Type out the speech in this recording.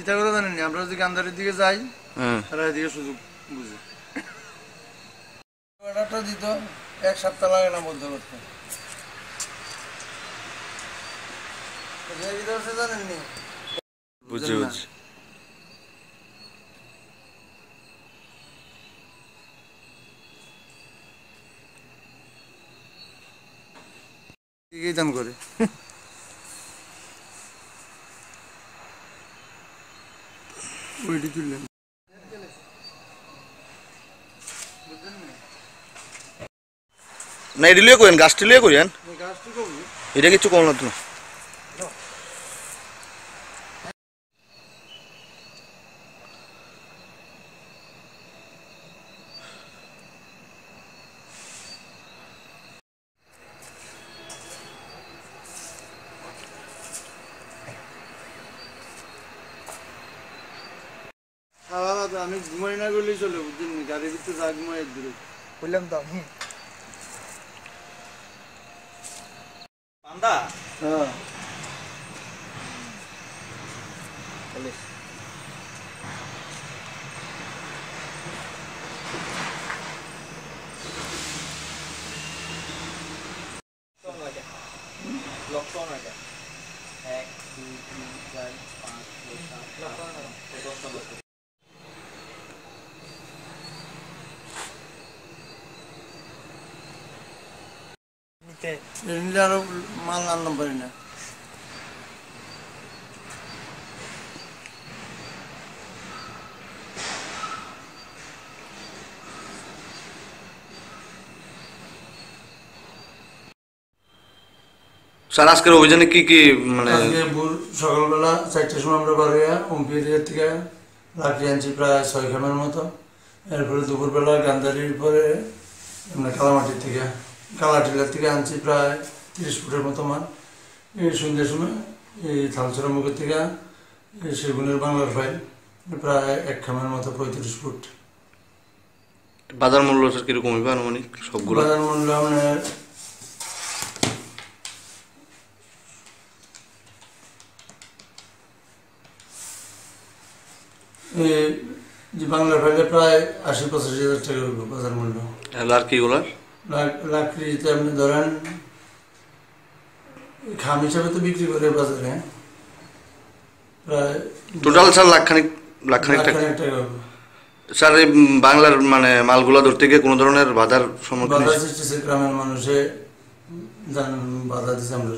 কিতা করে জানেন আমরা যদি গান্ধারের দিকে যাই তারা এদিকে সুযোগ বুঝে অর্ডারটা দিত 1 সপ্তাহ লাগে না বলতে করতে জানেননি বুঝে বুঝে দাম করে ওইটি তুললেন না এটি লিয়ে করেন গাছটি লিয়ে করেন এটা কিছু কম না তো আমি ঘুমাই না করলেই চলে বুঝলেন গাড়ির ভিতরে যা ঘুমাই দূরে বললাম তো আমি পান্ডা হ্যাঁ আরো মাল আনলাম পারি না স্যার আজকের অভিযানে কি কি মানে সকালবেলা 4টার সময় আমরা বার হইয়া ওমপির থেকে লাকড়ি আনছি প্রায় 6 খামের মতো এরপরে দুপুরবেলা গান্ধারির পরে আমরা কালামাটির থেকে কালাটিলার থেকে আনছি প্রায় 30 ফুটের মতো মাল এই সন্ধ্যার সময় এই থালছড়া মুখের থেকে সেগুনের বাংলার ফাইল প্রায় 1 খামের মতো 35 ফুট বাজার মূল্য স্যার কিরকম হইবে আনুমানিক সবগুলো বাজার মূল্য মানে যে বাংলার ফাইলে প্রায় 80-85 হাজার টাকা হইব বাজার মূল্য আর কিগুলার লাকড়িতে আপনি ধরেন খাম হিসাবে তো বিক্রি করে বাজারে প্রায় টোটাল স্যার লাখখানিক টাকা স্যার এই বাংলার মানে মালগুলা ধরতে গিয়ে কোনো ধরনের বাধার সম্মুখীন বাধা সৃষ্টি গ্রামের মানুষে বাধা দিচ্ছে আমরা